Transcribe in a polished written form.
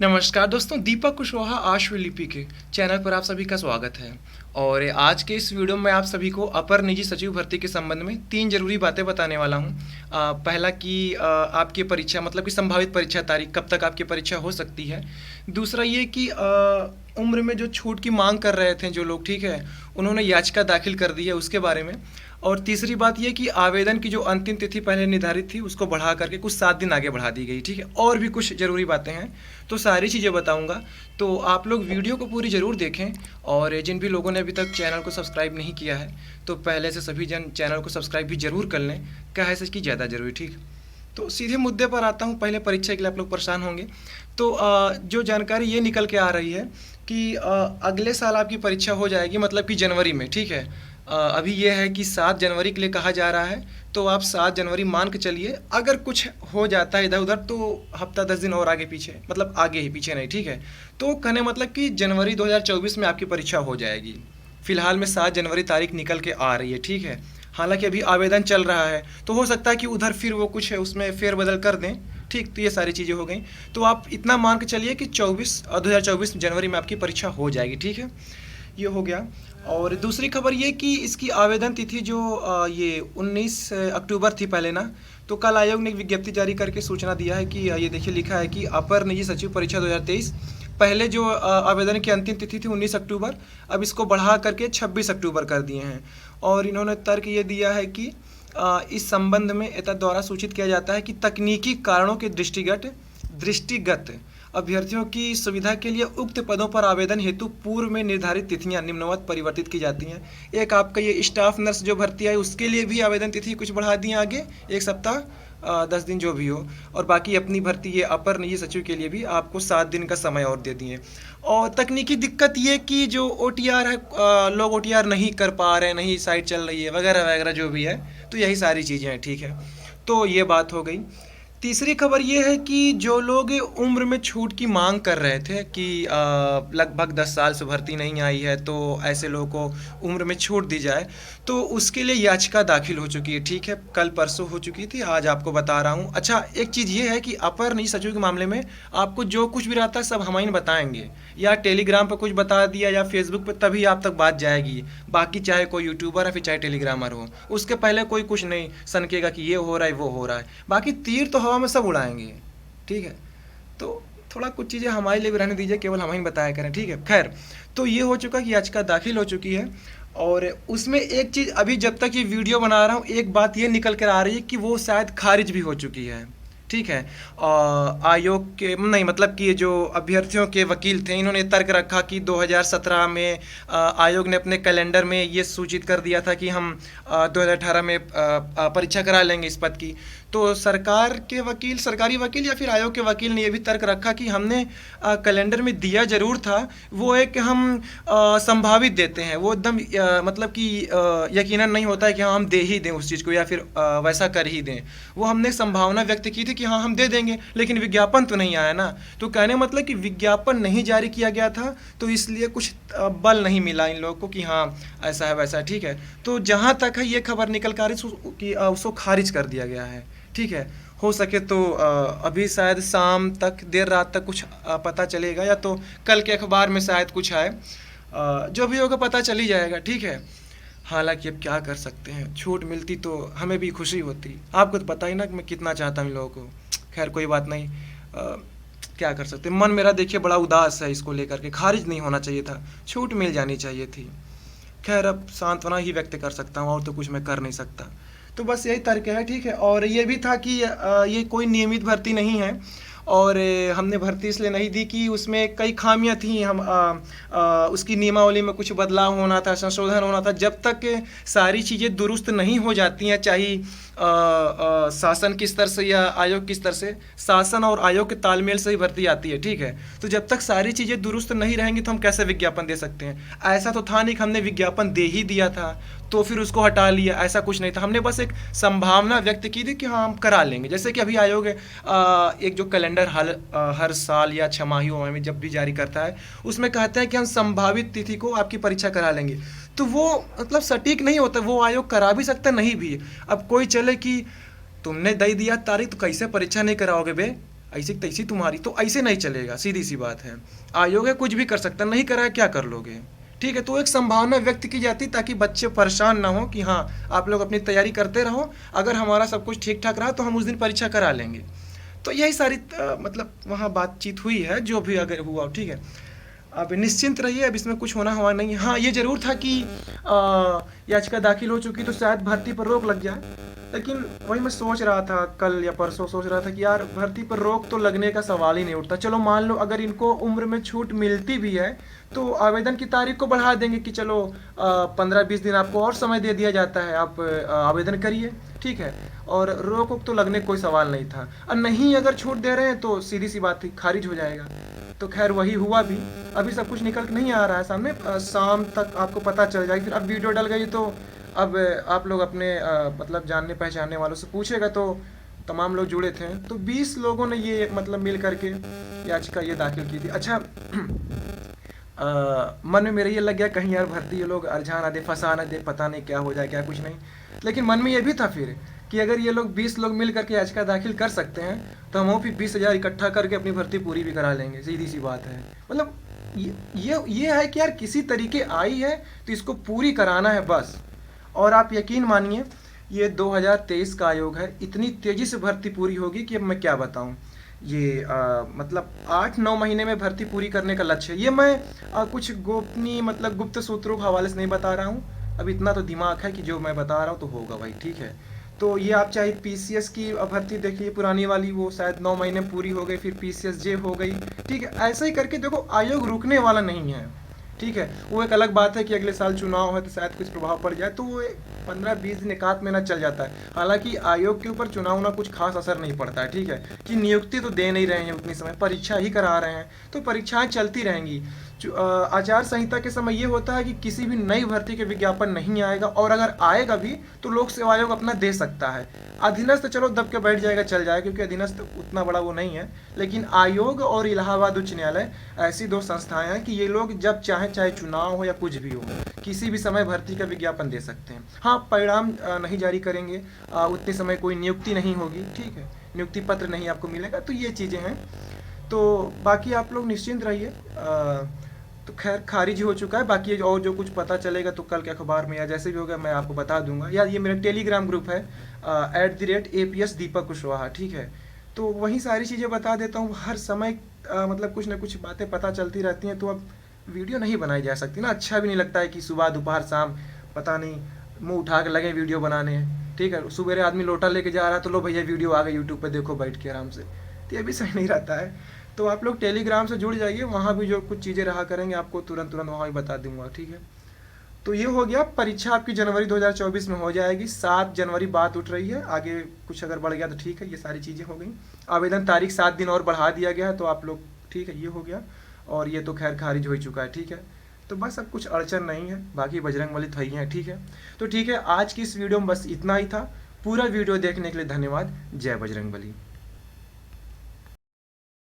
नमस्कार दोस्तों, दीपक कुशवाहा आश्वलिपि के चैनल पर आप सभी का स्वागत है। और आज के इस वीडियो में आप सभी को अपर निजी सचिव भर्ती के संबंध में 3 जरूरी बातें बताने वाला हूं। पहला कि आपकी परीक्षा मतलब कि संभावित परीक्षा तारीख कब तक आपकी परीक्षा हो सकती है। दूसरा ये कि उम्र में जो छूट की मांग कर रहे थे जो लोग, ठीक है, उन्होंने याचिका दाखिल कर दी है उसके बारे में। और तीसरी बात यह कि आवेदन की जो अंतिम तिथि पहले निर्धारित थी उसको बढ़ा करके कुछ 7 दिन आगे बढ़ा दी गई, ठीक है। और भी कुछ ज़रूरी बातें हैं, तो सारी चीज़ें बताऊंगा। तो आप लोग वीडियो को पूरी ज़रूर देखें। और जिन भी लोगों ने अभी तक चैनल को सब्सक्राइब नहीं किया है तो पहले से सभी जन चैनल को सब्सक्राइब भी ज़रूर कर लें, क्या है इसकी ज़्यादा ज़रूरी, ठीक। तो सीधे मुद्दे पर आता हूँ। पहले परीक्षा के लिए आप लोग परेशान होंगे, तो जो जानकारी ये निकल के आ रही है कि अगले साल आपकी परीक्षा हो जाएगी, मतलब कि जनवरी में, ठीक है। अभी ये है कि 7 जनवरी के लिए कहा जा रहा है, तो आप 7 जनवरी मान के चलिए। अगर कुछ हो जाता है इधर उधर तो हफ्ता 10 दिन और आगे पीछे, मतलब आगे ही पीछे नहीं, ठीक है। तो कहने मतलब कि जनवरी 2024 में आपकी परीक्षा हो जाएगी। फिलहाल में 7 जनवरी तारीख निकल के आ रही है, ठीक है। हालांकि अभी आवेदन चल रहा है, तो हो सकता है कि उधर फिर वो कुछ है उसमें फेरबदल कर दें, ठीक। तो ये सारी चीज़ें हो गई, तो आप इतना मान के चलिए कि 2024 जनवरी में आपकी परीक्षा हो जाएगी, ठीक है। ये हो गया। और दूसरी खबर ये कि इसकी आवेदन तिथि जो ये 19 अक्टूबर थी पहले ना, तो कल आयोग ने एक विज्ञप्ति जारी करके सूचना दिया है कि ये देखिए लिखा है कि अपर निजी सचिव परीक्षा 2023 पहले जो आवेदन की अंतिम तिथि थी 19 अक्टूबर, अब इसको बढ़ा करके 26 अक्टूबर कर दिए हैं। और इन्होंने तर्क ये दिया है कि इस संबंध में एतद द्वारा सूचित किया जाता है कि तकनीकी कारणों के दृष्टिगत अभ्यर्थियों की सुविधा के लिए उक्त पदों पर आवेदन हेतु पूर्व में निर्धारित तिथियां निम्नवत परिवर्तित की जाती हैं। एक आपका ये स्टाफ नर्स जो भर्ती है उसके लिए भी आवेदन तिथि कुछ बढ़ा दी है आगे, 1 सप्ताह 10 दिन जो भी हो। और बाकी अपनी भर्ती ये अपर निजी सचिव के लिए भी आपको 7 दिन का समय और दे दिए। और तकनीकी दिक्कत ये कि जो OTR है, लोग OTR नहीं कर पा रहे हैं, नहीं साइट चल रही है वगैरह वगैरह जो भी है, तो यही सारी चीज़ें हैं, ठीक है। तो ये बात हो गई। तीसरी खबर ये है कि जो लोग उम्र में छूट की मांग कर रहे थे कि लगभग 10 साल से भर्ती नहीं आई है तो ऐसे लोगों को उम्र में छूट दी जाए, तो उसके लिए याचिका दाखिल हो चुकी है, ठीक है। कल परसों हो चुकी थी, आज आपको बता रहा हूँ। अच्छा, एक चीज़ ये है कि अपर निजी सचिव के मामले में आपको जो कुछ भी रहता है सब हम ही बताएंगे, या टेलीग्राम पर कुछ बता दिया या फेसबुक पर, तभी आप तक बात जाएगी। बाकी चाहे कोई यूट्यूबर है फिर चाहे टेलीग्रामर हो, उसके पहले कोई कुछ नहीं सनकेगा कि ये हो रहा है वो हो रहा है। बाकी तीर तो हवा में सब उड़ाएंगे, ठीक है। तो थोड़ा कुछ चीज़ें हमारे लिए भी रहने दीजिए, केवल हम ही बताया करें, ठीक है। खैर, तो ये हो चुका कि याचिका दाखिल हो चुकी है। और उसमें एक चीज़ अभी जब तक ये वीडियो बना रहा हूँ, एक बात ये निकल कर आ रही है कि वो शायद खारिज भी हो चुकी है, ठीक है। आयोग के नहीं, मतलब कि ये जो अभ्यर्थियों के वकील थे इन्होंने तर्क रखा कि 2017 में आयोग ने अपने कैलेंडर में ये सूचित कर दिया था कि हम 2018 में परीक्षा करा लेंगे इस पद की। तो सरकारी वकील या फिर आयोग के वकील ने ये भी तर्क रखा कि हमने कैलेंडर में दिया ज़रूर था, वो है कि हम संभावित देते हैं, वो एकदम मतलब कि यकीनन नहीं होता है कि हाँ हम दे ही दें उस चीज़ को या फिर वैसा कर ही दें। वो हमने संभावना व्यक्त की थी कि हाँ हम दे देंगे, लेकिन विज्ञापन तो नहीं आया ना। तो कहने मतलब कि विज्ञापन नहीं जारी किया गया था, तो इसलिए कुछ बल नहीं मिला इन लोगों को कि हाँ ऐसा है वैसा, ठीक है। तो जहाँ तक है ये खबर निकल कर कि उसको खारिज कर दिया गया है, ठीक है। हो सके तो अभी शायद शाम तक, देर रात तक कुछ पता चलेगा, या तो कल के अखबार में शायद कुछ आए, जो भी होगा पता चल ही जाएगा, ठीक है। हालांकि अब क्या कर सकते हैं, छूट मिलती तो हमें भी खुशी होती। आपको तो पता ही ना कि मैं कितना चाहता हूँ इन लोगों को। खैर कोई बात नहीं, क्या कर सकते। मन मेरा देखिए बड़ा उदास है इसको लेकर के, खारिज नहीं होना चाहिए था, छूट मिल जानी चाहिए थी। खैर अब सांत्वना ही व्यक्त कर सकता हूँ, और तो कुछ मैं कर नहीं सकता। तो बस यही तर्क है, ठीक है। और ये भी था कि ये कोई नियमित भर्ती नहीं है, और हमने भर्ती इसलिए नहीं दी कि उसमें कई खामियां थी। हम उसकी नियमावली में कुछ बदलाव होना था, संशोधन होना था। जब तक सारी चीज़ें दुरुस्त नहीं हो जाती हैं, चाहे शासन के स्तर से या आयोग के स्तर से, शासन और आयोग के तालमेल से ही भर्ती आती है, ठीक है। तो जब तक सारी चीज़ें दुरुस्त नहीं रहेंगी तो हम कैसे विज्ञापन दे सकते हैं। ऐसा तो था नहीं कि हमने विज्ञापन दे ही दिया था तो फिर उसको हटा लिया, ऐसा कुछ नहीं था। हमने बस एक संभावना व्यक्त की थी कि हाँ हम करा लेंगे। जैसे कि अभी आयोग एक जो कैलेंडर हर साल या छमाही में जब भी जारी करता है, उसमें कहते हैं कि हम संभावित तिथि को आपकी परीक्षा करा लेंगे। तो वो मतलब सटीक नहीं होता, वो आयोग करा भी सकता नहीं भी। अब कोई चले कि तुमने दे दिया तारीख तो कैसे परीक्षा नहीं कराओगे बे, ऐसी तैसी तुम्हारी, तो ऐसे नहीं चलेगा, सीधी सी बात है। आयोग है कुछ भी कर सकता, नहीं कराया क्या कर लोगे, ठीक है। तो एक संभावना व्यक्त की जाती ताकि बच्चे परेशान ना हो कि हाँ आप लोग अपनी तैयारी करते रहो, अगर हमारा सब कुछ ठीक ठाक रहा तो हम उस दिन परीक्षा करा लेंगे। तो यही सारी मतलब वहाँ बातचीत हुई है, जो भी अगर हुआ ठीक है। अब निश्चिंत रहिए, अब इसमें कुछ होना हुआ नहीं है। हाँ ये ज़रूर था कि याचिका दाखिल हो चुकी तो शायद भर्ती पर रोक लग जाए, लेकिन वही मैं सोच रहा था, कल या परसों सोच रहा था कि यार भर्ती पर रोक तो लगने का सवाल ही नहीं उठता। चलो मान लो अगर इनको उम्र में छूट मिलती भी है तो आवेदन की तारीख को बढ़ा देंगे कि चलो 15-20 दिन आपको और समय दे दिया जाता है, आप आवेदन करिए, ठीक है। और रोक वोक तो लगने कोई सवाल नहीं था, और नहीं अगर छूट दे रहे हैं तो सीधी सी बात थी खारिज हो जाएगा। तो खैर वही हुआ भी, अभी सब कुछ निकल के नहीं आ रहा है सामने, शाम तक आपको पता चल जाएगी। फिर अब वीडियो डल गई तो अब आप लोग अपने मतलब जानने पहचानने वालों से पूछेगा तो तमाम लोग जुड़े थे, तो 20 लोगों ने ये मतलब मिल करके याचिका ये दाखिल की थी। अच्छा मन में मेरे ये लग गया कहीं यार भर्ती ये लोग अरझा ना दे, फंसा ना दे, पता नहीं क्या हो जाए क्या कुछ नहीं। लेकिन मन में ये भी था फिर कि अगर ये लोग 20 लोग मिल करके याचिका दाखिल कर सकते हैं तो हम वो भी 20,000 इकट्ठा करके अपनी भर्ती पूरी भी करा लेंगे, सीधी सी बात है। मतलब ये है कि यार किसी तरीके आई है तो इसको पूरी कराना है बस। और आप यकीन मानिए ये 2023 का आयोग है, इतनी तेज़ी से भर्ती पूरी होगी कि अब मैं क्या बताऊं। ये मतलब 8-9 महीने में भर्ती पूरी करने का लक्ष्य है। ये मैं कुछ गोपनीय मतलब गुप्त सूत्रों के हवाले से नहीं बता रहा हूँ, अब इतना तो दिमाग है कि जो मैं बता रहा हूँ तो होगा भाई, ठीक है। तो ये आप चाहे पीसीएस की भर्ती देखिए, पुरानी वाली वो शायद 9 महीने में पूरी हो गई, फिर पीसीएस जे हो गई, ठीक है। ऐसे ही करके देखो आयोग रुकने वाला नहीं है, ठीक है। वो एक अलग बात है कि अगले साल चुनाव है तो शायद कुछ प्रभाव पड़ जाए, तो वो 15-20 दिन एकाध महीना चल जाता है। हालांकि आयोग के ऊपर चुनाव ना कुछ खास असर नहीं पड़ता है, ठीक है, कि नियुक्ति तो दे नहीं रहे हैं उतनी समय, परीक्षा ही करा रहे हैं, तो परीक्षाएं चलती रहेंगी। आचार संहिता के समय ये होता है कि किसी भी नई भर्ती के विज्ञापन नहीं आएगा, और अगर आएगा भी तो लोक सेवा आयोग अपना दे सकता है। अधीनस्थ तो चलो दब के बैठ जाएगा, चल जाएगा, क्योंकि अधीनस्थ उतना बड़ा वो नहीं है। लेकिन आयोग और इलाहाबाद उच्च न्यायालय ऐसी दो संस्थाएं हैं कि ये लोग जब चाहे, चाहे चुनाव हो या कुछ भी हो, किसी भी समय भर्ती का विज्ञापन दे सकते हैं। हाँ परिणाम नहीं जारी करेंगे, उतने समय कोई नियुक्ति नहीं होगी, ठीक है, नियुक्ति पत्र नहीं आपको मिलेगा, तो ये चीज़ें हैं। तो बाकी आप लोग निश्चिंत रहिए, तो खैर खारिज हो चुका है। बाकी और जो कुछ पता चलेगा तो कल के अखबार में या जैसे भी होगा मैं आपको बता दूंगा। या ये मेरा टेलीग्राम ग्रुप है @APS दीपक कुशवाहा, ठीक है, तो वहीं सारी चीज़ें बता देता हूँ हर समय। मतलब कुछ ना कुछ बातें पता चलती रहती हैं, तो अब वीडियो नहीं बनाई जा सकती ना, अच्छा भी नहीं लगता है कि सुबह दोपहर शाम पता नहीं मुँह उठा के लगे वीडियो बनाने, ठीक है। सुबह आदमी लोटा लेके जा रहा है तो लो भैया वीडियो आ गई यूट्यूब पर, देखो बैठ के आराम से, तो ये भी सही नहीं रहता है। तो आप लोग टेलीग्राम से जुड़ जाइए, वहाँ भी जो कुछ चीज़ें रहा करेंगे आपको तुरंत तुरंत वहाँ भी बता दूंगा, ठीक है। तो ये हो गया, परीक्षा आपकी जनवरी 2024 में हो जाएगी, 7 जनवरी बात उठ रही है, आगे कुछ अगर बढ़ गया तो ठीक है, ये सारी चीज़ें हो गई। आवेदन तारीख 7 दिन और बढ़ा दिया गया है, तो आप लोग ठीक है, ये हो गया। और ये तो खैर खारिज हो ही चुका है, ठीक है। तो बस अब कुछ अड़चन नहीं है, बाकी बजरंगबली तो ही है, ठीक है। तो ठीक है, आज की इस वीडियो में बस इतना ही था। पूरा वीडियो देखने के लिए धन्यवाद। जय बजरंगबली।